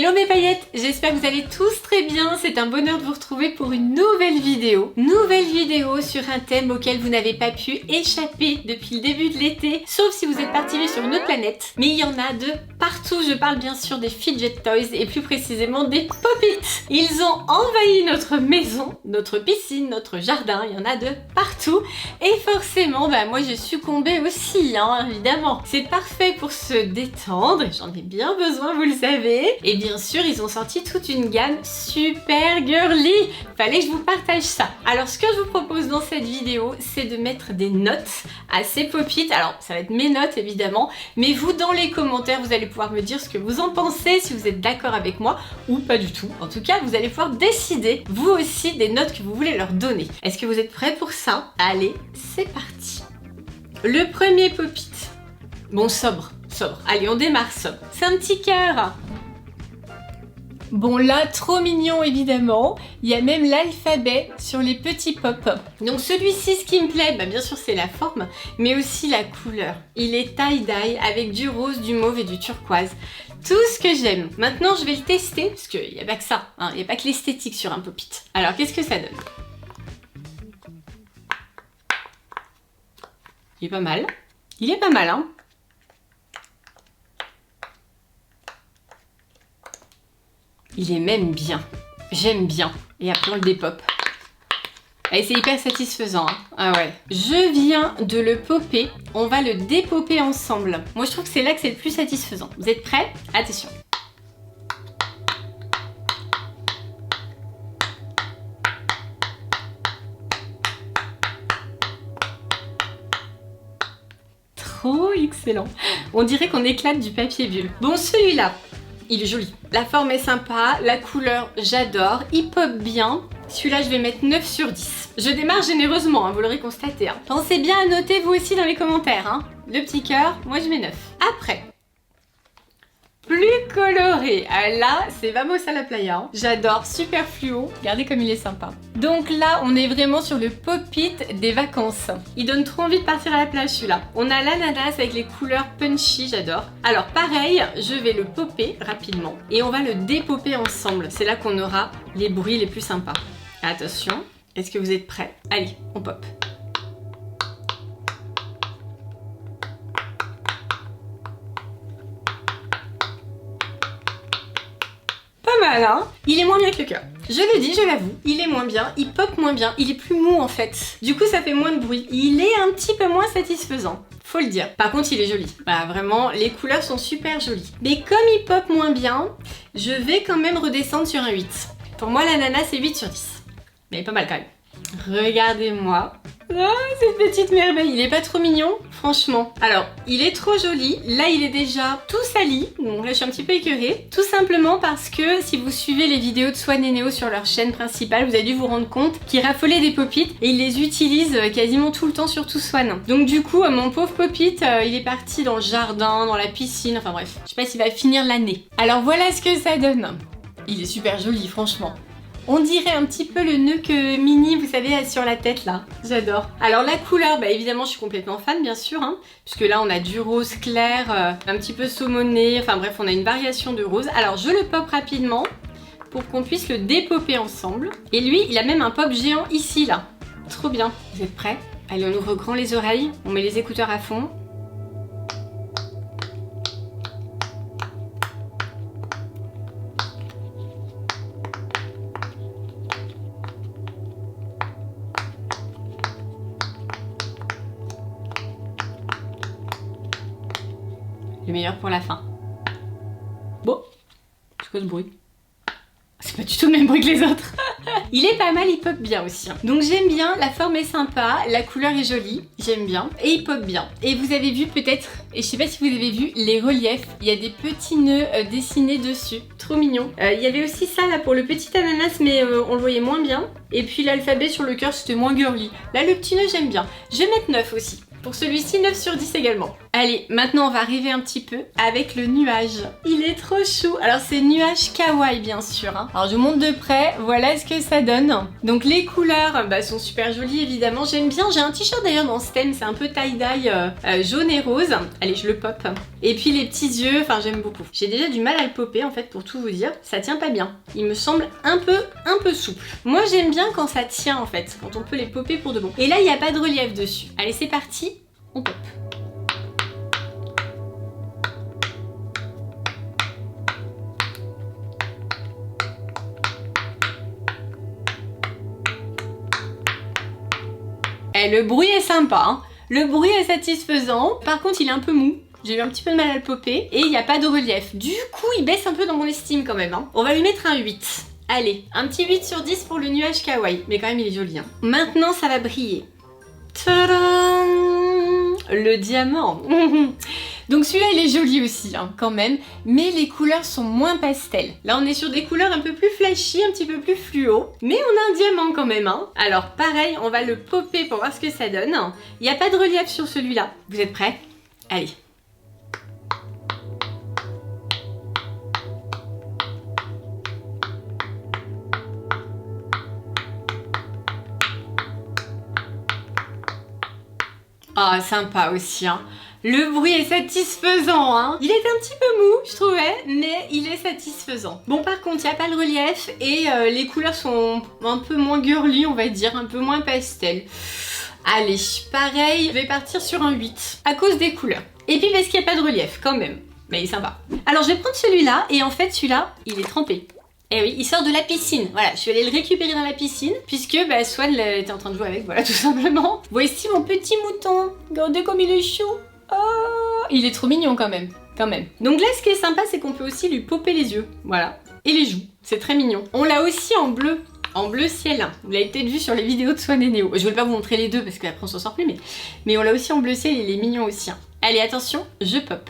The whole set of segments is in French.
Hello mes paillettes, j'espère que vous allez tous très bien, c'est un bonheur de vous retrouver pour une nouvelle vidéo. Nouvelle vidéo sur un thème auquel vous n'avez pas pu échapper depuis le début de l'été, sauf si vous êtes parti vivre sur une autre planète. Mais il y en a de partout, je parle bien sûr des fidget toys et plus précisément des pop-it. Ils ont envahi notre maison, notre piscine, notre jardin, il y en a de partout. Et forcément, moi j'ai succombé aussi, évidemment. C'est parfait pour se détendre, et j'en ai bien besoin, vous le savez. Et bien sûr, ils ont sorti toute une gamme super girly. Fallait que je vous partage ça. Alors, ce que je vous propose dans cette vidéo, c'est de mettre des notes à ces pop-it. Alors, ça va être mes notes, évidemment. Mais vous, dans les commentaires, vous allez pouvoir me dire ce que vous en pensez, si vous êtes d'accord avec moi ou pas du tout. En tout cas, vous allez pouvoir décider, vous aussi, des notes que vous voulez leur donner. Est-ce que vous êtes prêts pour ça? Allez, c'est parti. Le premier pop-it. Bon, sobre. Allez, on démarre sobre. C'est un petit cœur. Bon là, trop mignon évidemment, il y a même l'alphabet sur les petits pop. Donc celui-ci, ce qui me plaît, bien sûr c'est la forme, mais aussi la couleur. Il est tie-dye avec du rose, du mauve et du turquoise. Tout ce que j'aime. Maintenant je vais le tester, parce qu'il n'y a pas que ça, il n'y a pas que l'esthétique sur un pop-it. Alors qu'est-ce que ça donne? Il est pas mal. Il est pas mal, hein. Il est même bien. J'aime bien. Et après on le dépop. Et c'est hyper satisfaisant. Ah ouais. Je viens de le popper. On va le dépopper ensemble. Moi je trouve que c'est là que c'est le plus satisfaisant. Vous êtes prêts? Attention. Trop excellent. On dirait qu'on éclate du papier bulle. Bon, celui-là, il est joli. La forme est sympa, la couleur, j'adore. Il pop bien. Celui-là, je vais mettre 9 sur 10. Je démarre généreusement, vous l'aurez constaté. Pensez bien à noter vous aussi dans les commentaires. Le petit cœur, moi je mets 9. Après, plus coloré. Ah, là, c'est vamos à la playa. J'adore, super fluo. Regardez comme il est sympa. Donc là, on est vraiment sur le pop-it des vacances. Il donne trop envie de partir à la plage celui-là. On a l'ananas avec les couleurs punchy, j'adore. Alors pareil, je vais le popper rapidement et on va le dépopper ensemble. C'est là qu'on aura les bruits les plus sympas. Attention, est-ce que vous êtes prêts? Allez, on pop. Mal, hein. Il est moins bien que le cœur. Je le dis, je l'avoue, il est moins bien, il pop moins bien, il est plus mou en fait. Du coup, ça fait moins de bruit. Il est un petit peu moins satisfaisant. Faut le dire. Par contre, il est joli. Vraiment, les couleurs sont super jolies. Mais comme il pop moins bien, je vais quand même redescendre sur un 8. Pour moi, l'ananas, c'est 8 sur 10. Mais pas mal quand même. Regardez-moi. Ah, cette petite merveille, il est pas trop mignon, franchement. Alors, il est trop joli. Là, il est déjà tout sali. Donc là, je suis un petit peu écœurée. Tout simplement parce que si vous suivez les vidéos de Swan et Néo sur leur chaîne principale, vous avez dû vous rendre compte qu'ils raffolaient des pop-it et ils les utilisent quasiment tout le temps, surtout Swan. Donc du coup, mon pauvre pop-it, il est parti dans le jardin, dans la piscine, enfin bref. Je sais pas s'il va finir l'année. Alors voilà ce que ça donne. Il est super joli, franchement. On dirait un petit peu le nœud que Minnie, vous savez, sur la tête là. J'adore. Alors la couleur, évidemment, je suis complètement fan, bien sûr, puisque là on a du rose clair, un petit peu saumoné, enfin bref, on a une variation de rose. Alors je le pop rapidement pour qu'on puisse le dépopper ensemble. Et lui, il a même un pop géant ici là. Trop bien. Vous êtes prêts? Allez, on ouvre grand les oreilles, on met les écouteurs à fond. Le meilleur pour la fin. Bon, c'est quoi ce bruit? C'est pas du tout le même bruit que les autres. Il est pas mal, il pop bien aussi. Donc j'aime bien, la forme est sympa, la couleur est jolie, j'aime bien. Et il pop bien. Et vous avez vu peut-être, et je sais pas si vous avez vu, les reliefs. Il y a des petits nœuds dessinés dessus. Trop mignon. Il y avait aussi ça là pour le petit ananas, mais on le voyait moins bien. Et puis l'alphabet sur le cœur, c'était moins girly. Là, le petit nœud, j'aime bien. Je vais mettre 9 aussi. Pour celui-ci, 9 sur 10 également. Allez, maintenant on va arriver un petit peu avec le nuage. Il est trop chou. Alors c'est nuage kawaii bien sûr. Alors je vous montre de près, voilà ce que ça donne. Donc les couleurs sont super jolies évidemment. J'aime bien, j'ai un t-shirt d'ailleurs dans ce thème, c'est un peu tie-dye jaune et rose. Allez, je le pop. Et puis les petits yeux, enfin j'aime beaucoup. J'ai déjà du mal à le popper en fait pour tout vous dire. Ça tient pas bien. Il me semble un peu souple. Moi j'aime bien quand ça tient en fait, quand on peut les popper pour de bon. Et là il n'y a pas de relief dessus. Allez c'est parti, on pop. Eh, le bruit est sympa, hein. Le bruit est satisfaisant. Par contre il est un peu mou. J'ai eu un petit peu de mal à le popper et il n'y a pas de relief. Du coup, il baisse un peu dans mon estime quand même. Hein. On va lui mettre un 8. Allez, un petit 8 sur 10 pour le nuage kawaii. Mais quand même, il est joli. Hein. Maintenant, ça va briller. Tadam! Le diamant. Donc celui-là, il est joli aussi, hein, quand même. Mais les couleurs sont moins pastel. Là, on est sur des couleurs un peu plus flashy, un petit peu plus fluo. Mais on a un diamant quand même. Hein. Alors, pareil, on va le popper pour voir ce que ça donne. Il n'y a pas de relief sur celui-là. Vous êtes prêts? Allez. Ah, sympa aussi, hein. Le bruit est satisfaisant, hein. Il était un petit peu mou, je trouvais, mais il est satisfaisant. Bon, par contre, il n'y a pas de relief et les couleurs sont un peu moins girly, on va dire, un peu moins pastel. Allez, pareil, je vais partir sur un 8, à cause des couleurs. Et puis parce qu'il n'y a pas de relief, quand même. Mais il est sympa. Alors, je vais prendre celui-là, et en fait, celui-là, il est trempé. Eh oui, il sort de la piscine. Voilà, je suis allée le récupérer dans la piscine puisque Swan était en train de jouer avec, voilà, tout simplement. Voici mon petit mouton. Regardez comme il est chou. Oh, il est trop mignon quand même. Donc là, ce qui est sympa, c'est qu'on peut aussi lui popper les yeux. Voilà. Et les joues. C'est très mignon. On l'a aussi en bleu. En bleu ciel. Vous l'avez peut-être vu sur les vidéos de Swan et Néo. Je ne vais pas vous montrer les deux parce qu'après on s'en sort plus, mais on l'a aussi en bleu ciel, il est mignon aussi. Hein. Allez, attention, je pop.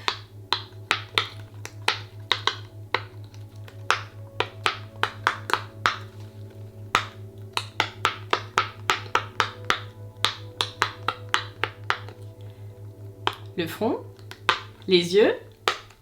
Le front, les yeux,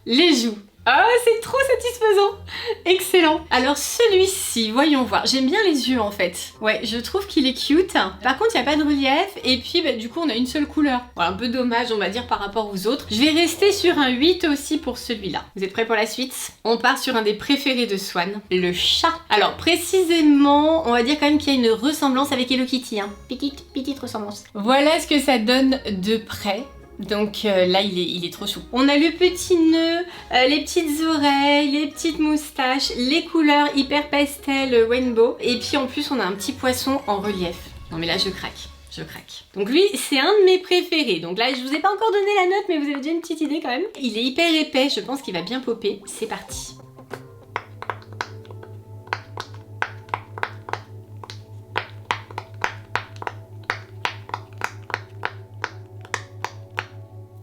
les joues. Ah, c'est trop satisfaisant. Excellent. Alors celui-ci, voyons voir. J'aime bien les yeux en fait. Ouais, je trouve qu'il est cute. Par contre, il n'y a pas de relief. Et puis, du coup, on a une seule couleur. Voilà, un peu dommage, on va dire, par rapport aux autres. Je vais rester sur un 8 aussi pour celui-là. Vous êtes prêts pour la suite? On part sur un des préférés de Swan, le chat. Alors, précisément, on va dire quand même qu'il y a une ressemblance avec Hello Kitty. Hein. Petite ressemblance. Voilà ce que ça donne de près. Donc là, il est trop chou. On a le petit nœud, les petites oreilles, les petites moustaches, les couleurs hyper pastel rainbow. Et puis en plus, on a un petit poisson en relief. Non mais là, je craque. Donc lui, c'est un de mes préférés. Donc là, je vous ai pas encore donné la note, mais vous avez déjà une petite idée quand même. Il est hyper épais, je pense qu'il va bien popper. C'est parti.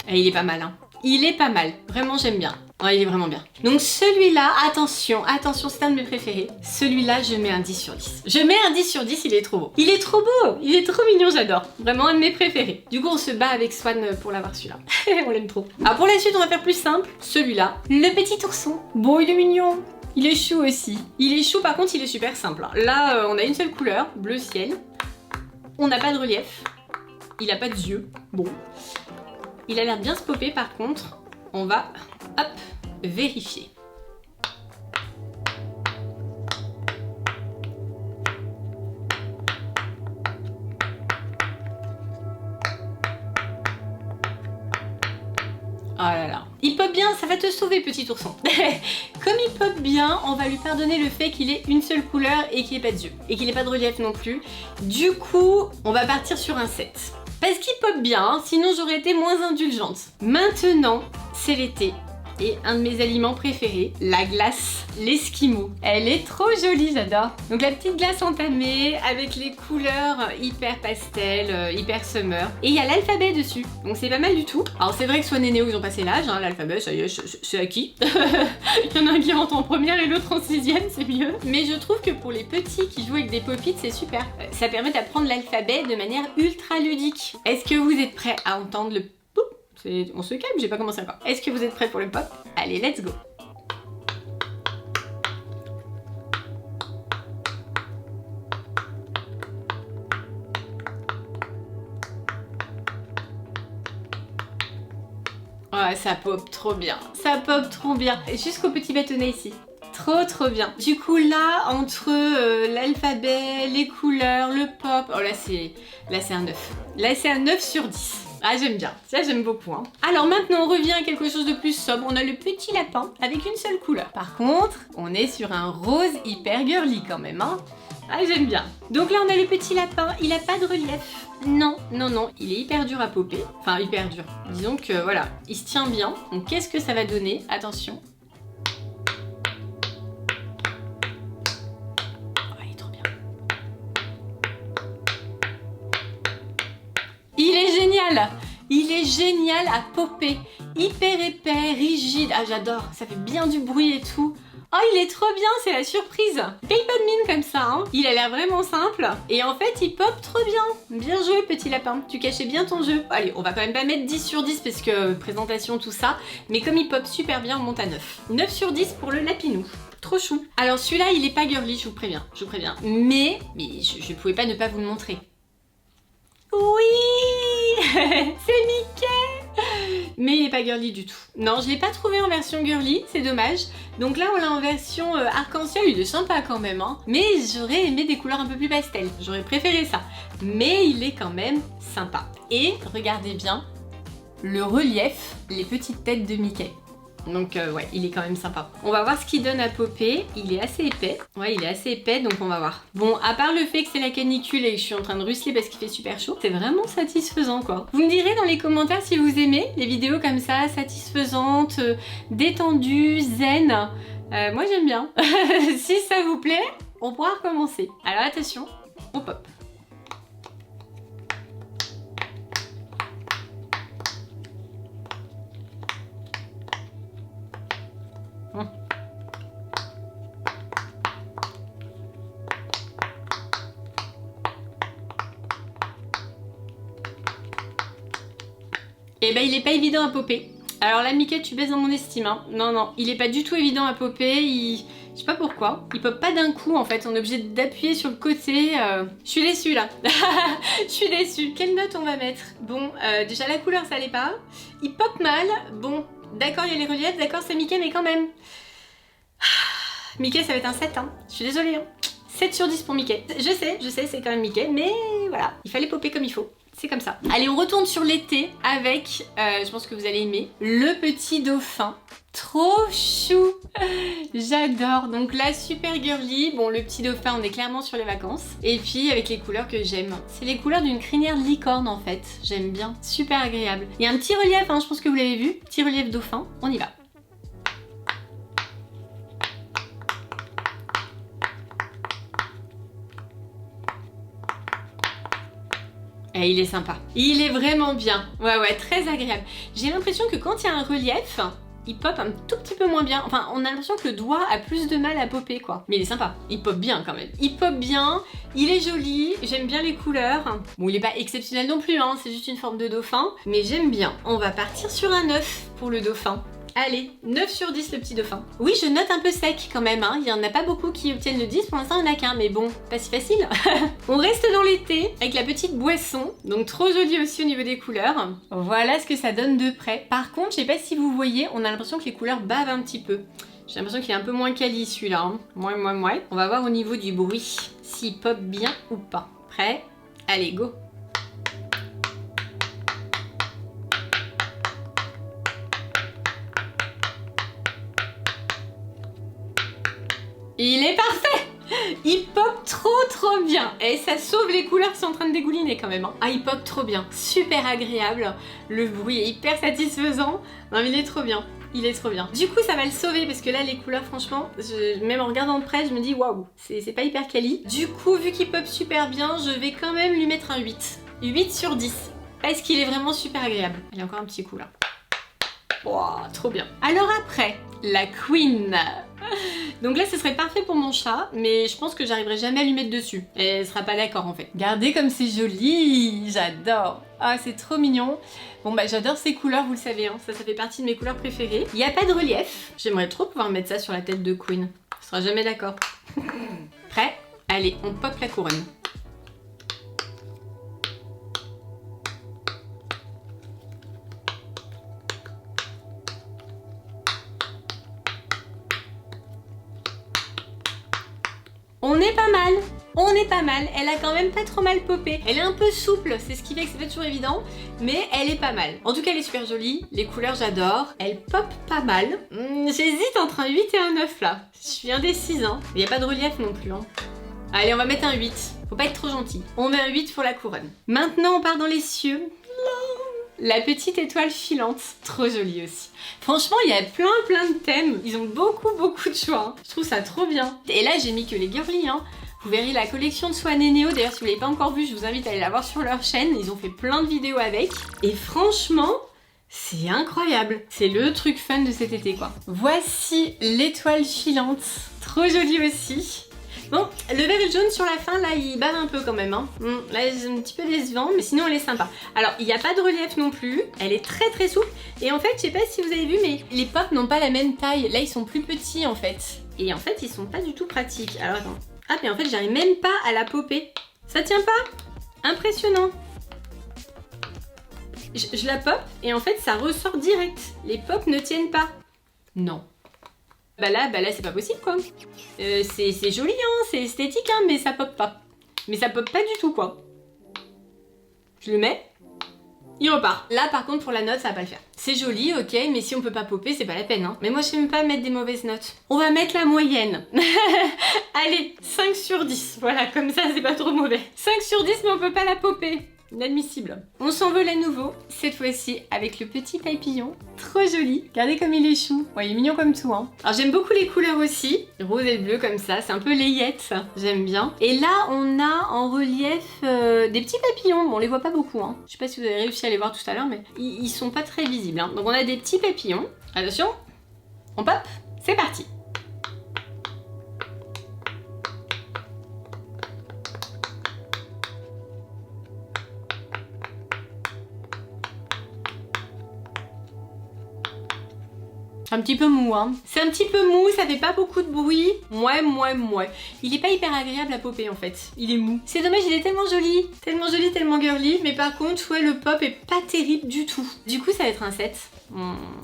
Et il est pas mal, hein. Il est pas mal. Vraiment, j'aime bien. Ouais, il est vraiment bien. Donc celui-là, attention, c'est un de mes préférés. Celui-là, je mets un 10 sur 10. Je mets un 10 sur 10, il est trop beau. Il est trop beau, il est trop mignon, j'adore. Vraiment un de mes préférés. Du coup, on se bat avec Swan pour l'avoir celui-là. On l'aime trop. Alors pour la suite, on va faire plus simple. Celui-là, le petit ourson. Bon, il est mignon. Il est chou aussi. Il est chou, par contre, il est super simple. Là, on a une seule couleur, bleu ciel. On n'a pas de relief. Il a pas de yeux. Bon. Il a l'air de bien se popper par contre. On va, hop, vérifier. Oh là là. Il pop bien, ça va te sauver petit ourson. Comme il pop bien, on va lui pardonner le fait qu'il ait une seule couleur et qu'il n'ait pas de yeux. Et qu'il n'ait pas de relief non plus. Du coup, on va partir sur un 7. Parce qu'il pop bien, hein, sinon j'aurais été moins indulgente. Maintenant, c'est l'été. Et un de mes aliments préférés, la glace, l'esquimau. Elle est trop jolie, j'adore. Donc la petite glace entamée avec les couleurs hyper pastel, hyper summer. Et il y a l'alphabet dessus, donc c'est pas mal du tout. Alors c'est vrai que Swan et Néo ils ont passé l'âge, hein, l'alphabet ça y est, c'est acquis. Il y en a un qui rentre en première et l'autre en 6ème, c'est mieux. Mais je trouve que pour les petits qui jouent avec des pop-it, c'est super. Ça permet d'apprendre l'alphabet de manière ultra ludique. Est-ce que vous êtes prêts à entendre le on se calme, j'ai pas commencé encore. Est-ce que vous êtes prêts pour le pop? Allez, let's go! Ouais, ça pop trop bien. Ça pop trop bien. Jusqu'au petit bâtonnet ici. Trop bien. Du coup là, entre l'alphabet, les couleurs, le pop... Oh là c'est un 9. Là c'est un 9 sur 10. Ah j'aime bien, ça j'aime beaucoup. Hein. Alors maintenant on revient à quelque chose de plus sobre. On a le petit lapin avec une seule couleur. Par contre, on est sur un rose hyper girly quand même. Hein. Ah j'aime bien. Donc là on a le petit lapin, il a pas de relief. Non, il est hyper dur à popper. Enfin hyper dur. Disons que voilà, il se tient bien. Donc qu'est-ce que ça va donner? Attention. Oh, il est trop bien. Il est génial. Il est génial à popper. Hyper épais, rigide. Ah j'adore, ça fait bien du bruit et tout. Oh, il est trop bien, c'est la surprise. Paye pas de mine comme ça, hein. Il a l'air vraiment simple. Et en fait, il pop trop bien. Bien joué, petit lapin. Tu cachais bien ton jeu. Allez, on va quand même pas mettre 10 sur 10 parce que présentation, tout ça. Mais comme il pop super bien, on monte à 9. 9 sur 10 pour le lapinou. Trop chou. Alors celui-là, il est pas girly, je vous préviens. Mais je pouvais pas ne pas vous le montrer. Oui. C'est Mickey. Mais il est pas girly du tout. Non, je l'ai pas trouvé en version girly, c'est dommage. Donc là, on l'a en version arc-en-ciel, il est sympa quand même. Hein. Mais j'aurais aimé des couleurs un peu plus pastel. J'aurais préféré ça. Mais il est quand même sympa. Et regardez bien le relief, les petites têtes de Mickey. Donc ouais, il est quand même sympa. On va voir ce qu'il donne à popper. Il est assez épais. Ouais, il est assez épais, donc on va voir. Bon, à part le fait que c'est la canicule et que je suis en train de ruisseler parce qu'il fait super chaud, c'est vraiment satisfaisant quoi. Vous me direz dans les commentaires si vous aimez les vidéos comme ça, satisfaisantes, détendues, zen. Moi j'aime bien. Si ça vous plaît, on pourra recommencer. Alors attention, on pop. Et ben il est pas évident à popper. Alors là Mickey tu baisses dans mon estime hein. Non, il est pas du tout évident à popper, je sais pas pourquoi. Il pop pas d'un coup en fait, on est obligé d'appuyer sur le côté. Je suis déçue là. Je suis déçue. Quelle note on va mettre? Bon, déjà la couleur ça allait pas. Il pop mal. Bon, d'accord il y a les reliefs, d'accord c'est Mickey mais quand même. Mickey ça va être un 7 hein. Je suis désolée hein. 7 sur 10 pour Mickey. Je sais c'est quand même Mickey mais voilà, il fallait popper comme il faut. C'est comme ça. Allez, on retourne sur l'été avec, je pense que vous allez aimer, le petit dauphin. Trop chou. J'adore. Donc là, super girly. Bon, le petit dauphin, on est clairement sur les vacances. Et puis, avec les couleurs que j'aime. C'est les couleurs d'une crinière licorne, en fait. J'aime bien. Super agréable. Il y a un petit relief, hein, je pense que vous l'avez vu. Petit relief dauphin. On y va. Et il est sympa. Il est vraiment bien. Ouais, très agréable. J'ai l'impression que quand il y a un relief, il pop un tout petit peu moins bien. Enfin, on a l'impression que le doigt a plus de mal à popper, quoi. Mais il est sympa. Il pop bien, quand même. Il pop bien. Il est joli. J'aime bien les couleurs. Bon, il est pas exceptionnel non plus, hein. C'est juste une forme de dauphin. Mais j'aime bien. On va partir sur un 9 pour le dauphin. Allez, 9 sur 10 le petit dauphin. Oui, je note un peu sec quand même, hein. Il n'y en a pas beaucoup qui obtiennent le 10, pour l'instant il n'y en a qu'un, mais bon, pas si facile. On reste dans l'été avec la petite boisson, donc trop jolie aussi au niveau des couleurs. Voilà ce que ça donne de près. Par contre, je sais pas si vous voyez, on a l'impression que les couleurs bavent un petit peu. J'ai l'impression qu'il est un peu moins quali celui-là. Hein. Ouais. On va voir au niveau du bruit, s'il pop bien ou pas. Prêt? Allez, go! Il est parfait! Il pop trop bien. Et ça sauve les couleurs qui sont en train de dégouliner quand même. Hein. Ah, il pop trop bien. Super agréable. Le bruit est hyper satisfaisant. Non, mais il est trop bien. Il est trop bien. Du coup, ça va le sauver parce que là, les couleurs, franchement, même en regardant de près, je me dis waouh, c'est pas hyper quali. Du coup, vu qu'il pop super bien, je vais quand même lui mettre un 8. 8 sur 10. Parce qu'il est vraiment super agréable. Il y a encore un petit coup là. Wow, trop bien. Alors après, la Queen. Donc là, ce serait parfait pour mon chat, mais je pense que j'arriverai jamais à lui mettre dessus. Et elle sera pas d'accord en fait. Regardez comme c'est joli, j'adore. Ah, c'est trop mignon. Bon bah j'adore ces couleurs, vous le savez, hein. Ça fait partie de mes couleurs préférées. Il n'y a pas de relief. J'aimerais trop pouvoir mettre ça sur la tête de Queen. On sera jamais d'accord. Prêt? Allez, on pop la couronne. On est pas mal. On est pas mal, elle a quand même pas trop mal popé. Elle est un peu souple, c'est ce qui fait que c'est pas toujours évident, mais elle est pas mal. En tout cas, elle est super jolie, les couleurs j'adore, elle pop pas mal. J'hésite entre un 8 et un 9 là. Je suis indécise, hein. Il n'y a pas de relief non plus, hein. Allez, on va mettre un 8. Faut pas être trop gentil. On met un 8 pour la couronne. Maintenant, on part dans les cieux. La petite étoile filante, trop jolie aussi. Franchement, il y a plein de thèmes. Ils ont beaucoup de choix. Hein. Je trouve ça trop bien. Et là, j'ai mis que les girly, hein. Vous verrez la collection de Swan et Neo. D'ailleurs, si vous ne l'avez pas encore vue, je vous invite à aller la voir sur leur chaîne. Ils ont fait plein de vidéos avec. Et franchement, c'est incroyable. C'est le truc fun de cet été, quoi. Voici l'étoile filante. Trop jolie aussi. Bon, le vert et le jaune sur la fin, là, il bave un peu quand même. Hein. Là, c'est un petit peu décevant, mais sinon, elle est sympa. Alors, il n'y a pas de relief non plus. Elle est très souple. Et en fait, je sais pas si vous avez vu, mais les pops n'ont pas la même taille. Là, ils sont plus petits, en fait. Et en fait, ils sont pas du tout pratiques. Alors, attends. Ah, mais en fait, j'arrive même pas à la popper. Ça tient pas? Impressionnant. Je la pop et en fait, ça ressort direct. Les pops ne tiennent pas. Non. Bah là c'est pas possible, quoi. C'est joli, hein, c'est esthétique, hein, mais ça pop pas. Mais ça pop pas du tout, quoi. Je le mets. Il repart. Là, par contre, pour la note, ça va pas le faire. C'est joli, ok, mais si on peut pas popper, c'est pas la peine. Hein. Mais moi, je sais même pas mettre des mauvaises notes. On va mettre la moyenne. Allez, 5 sur 10. Voilà, comme ça, c'est pas trop mauvais. 5 sur 10, mais on peut pas la popper. Inadmissible. On s'envole à nouveau, cette fois-ci avec le petit papillon. Trop joli. Regardez comme il est chou. Ouais, il est mignon comme tout, hein. Alors, j'aime beaucoup les couleurs aussi. Rose et bleu comme ça, c'est un peu layette. J'aime bien. Et là, on a en relief des petits papillons. Bon, on les voit pas beaucoup, hein. Je sais pas si vous avez réussi à les voir tout à l'heure, mais ils sont pas très visibles, hein. Donc, on a des petits papillons. Attention, on pop. C'est parti. Un petit peu mou, hein. C'est un petit peu mou, ça fait pas beaucoup de bruit. Mouais. Il est pas hyper agréable à popper en fait. Il est mou. C'est dommage, il est tellement joli, tellement girly. Mais par contre, ouais, le pop est pas terrible du tout. Du coup, ça va être un 7.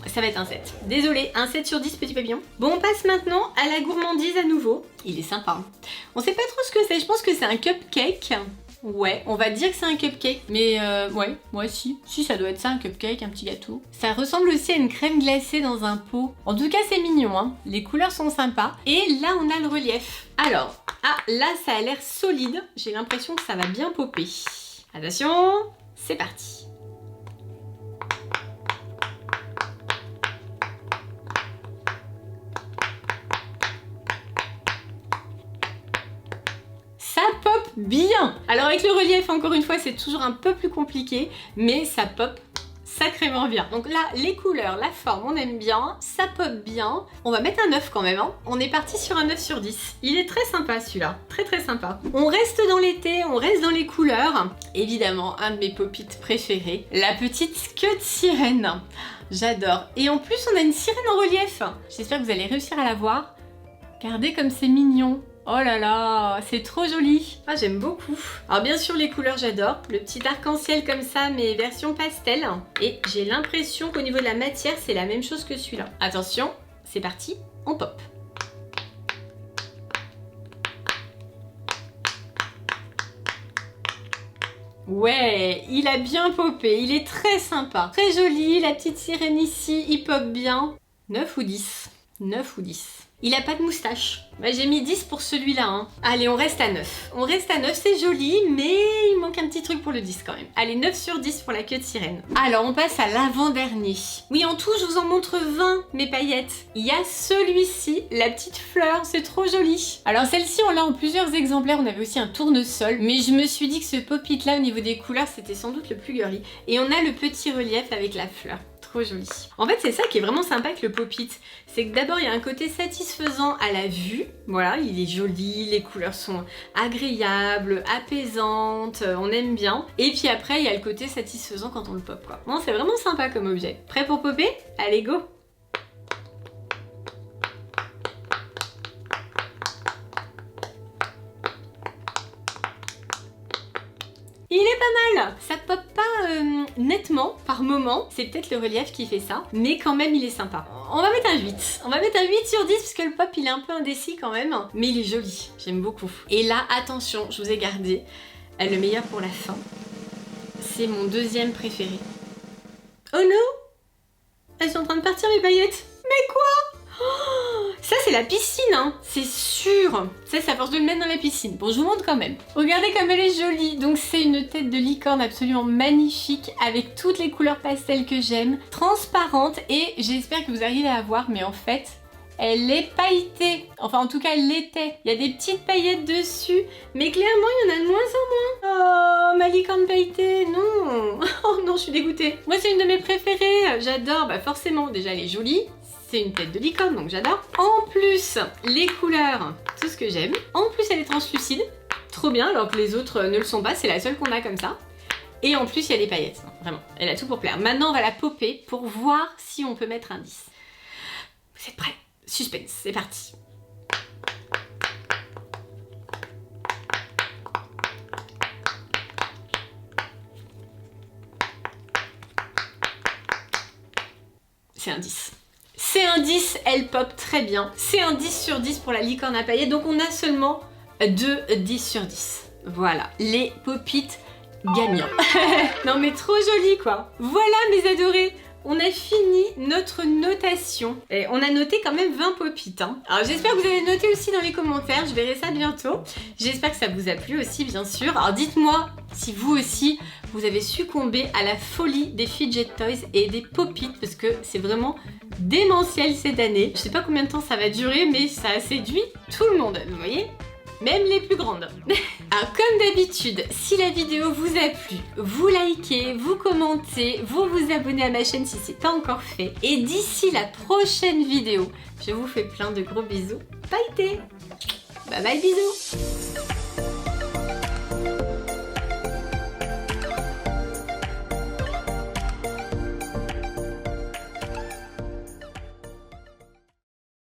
Ça va être un 7. Désolée, un 7 sur 10, petit papillon. Bon, on passe maintenant à la gourmandise à nouveau. Il est sympa. Hein. On sait pas trop ce que c'est. Je pense que c'est un cupcake. Ouais, on va dire que c'est un cupcake, mais ouais, si, ça doit être ça, un cupcake, un petit gâteau. Ça ressemble aussi à une crème glacée dans un pot. En tout cas, c'est mignon, hein. Les couleurs sont sympas. Et là, on a le relief. Alors, là, ça a l'air solide. J'ai l'impression que ça va bien popper. Attention, c'est parti. Ça pop bien. Alors avec le relief, encore une fois, c'est toujours un peu plus compliqué, mais ça pop sacrément bien. Donc là, les couleurs, la forme, on aime bien, ça pop bien. On va mettre un 9 quand même, hein. On est parti sur un 9 sur 10. Il est très sympa celui-là, très sympa. On reste dans l'été, on reste dans les couleurs. Évidemment, un de mes pop-it préférés, la petite queue de sirène. J'adore. Et en plus, on a une sirène en relief. J'espère que vous allez réussir à la voir. Regardez comme c'est mignon. Oh là là, c'est trop joli. Ah, j'aime beaucoup. Alors bien sûr, les couleurs, j'adore. Le petit arc-en-ciel comme ça, mais version pastel. Et j'ai l'impression qu'au niveau de la matière, c'est la même chose que celui-là. Attention, c'est parti, on pop. Ouais, il a bien popé, il est très sympa. Très joli, la petite sirène ici, il pop bien. 9 ou 10 9 ou 10. Il a pas de moustache. Bah, j'ai mis 10 pour celui-là. Hein. Allez, on reste à 9. On reste à 9, c'est joli, mais il manque un petit truc pour le 10 quand même. Allez, 9 sur 10 pour la queue de sirène. Alors, on passe à l'avant-dernier. Oui, en tout, je vous en montre 20, mes paillettes. Il y a celui-ci, la petite fleur, c'est trop joli. Alors, celle-ci, on l'a en plusieurs exemplaires. On avait aussi un tournesol, mais je me suis dit que ce pop-it-là, au niveau des couleurs, c'était sans doute le plus girly. Et on a le petit relief avec la fleur. Trop joli. En fait, c'est ça qui est vraiment sympa avec le pop-it. C'est que d'abord, il y a un côté satisfaisant à la vue. Voilà, il est joli, les couleurs sont agréables, apaisantes, on aime bien. Et puis après, il y a le côté satisfaisant quand on le pop, quoi. Non, c'est vraiment sympa comme objet. Prêt pour popper? Allez, go! Il est pas mal. Ça pop pas nettement par moment. C'est peut-être le relief qui fait ça, mais quand même il est sympa. On va mettre un 8. On va mettre un 8 sur 10 parce que le pop il est un peu indécis quand même, mais il est joli, j'aime beaucoup. Et là, attention, je vous ai gardé le meilleur pour la fin. C'est mon deuxième préféré. Oh non! Elles sont en train de partir mes paillettes. Mais quoi? Oh, ça c'est la piscine, hein, c'est sûr. Ça c'est à force de le mettre dans la piscine. Bon, je vous montre quand même. Regardez comme elle est jolie. Donc c'est une tête de licorne absolument magnifique avec toutes les couleurs pastel que j'aime, transparente, et j'espère que vous arrivez à voir, mais en fait, elle est pailletée. Enfin, en tout cas, elle l'était. Il y a des petites paillettes dessus, mais clairement, il y en a de moins en moins. Oh, ma licorne pailletée, non. Oh non, je suis dégoûtée. Moi, c'est une de mes préférées. J'adore. Bah forcément, déjà, elle est jolie. C'est une tête de licorne, donc j'adore. En plus, les couleurs, tout ce que j'aime. En plus, elle est translucide. Trop bien, alors que les autres ne le sont pas. C'est la seule qu'on a comme ça. Et en plus, il y a des paillettes. Non, vraiment, elle a tout pour plaire. Maintenant, on va la popper pour voir si on peut mettre un 10. Vous êtes prêts? Suspense, c'est parti. C'est un 10. C'est un 10, elle pop très bien. C'est un 10 sur 10 pour la licorne à paillettes. Donc on a seulement 2 10 sur 10. Voilà, les popites gagnants. Non mais trop joli quoi. Voilà mes adorés. On a fini notre notation. Et on a noté quand même 20 popites. Hein. Alors j'espère que vous allez noter aussi dans les commentaires. Je verrai ça bientôt. J'espère que ça vous a plu aussi, bien sûr. Alors dites-moi si vous aussi, vous avez succombé à la folie des fidget toys et des popites. Parce que c'est vraiment démentiel cette année. Je sais pas combien de temps ça va durer, mais ça a séduit tout le monde. Vous voyez ? Même les plus grandes. Alors comme d'habitude, si la vidéo vous a plu, vous likez, vous commentez, vous vous abonnez à ma chaîne si c'est pas encore fait. Et d'ici la prochaine vidéo, je vous fais plein de gros bisous. Bye! Bye bye bisous!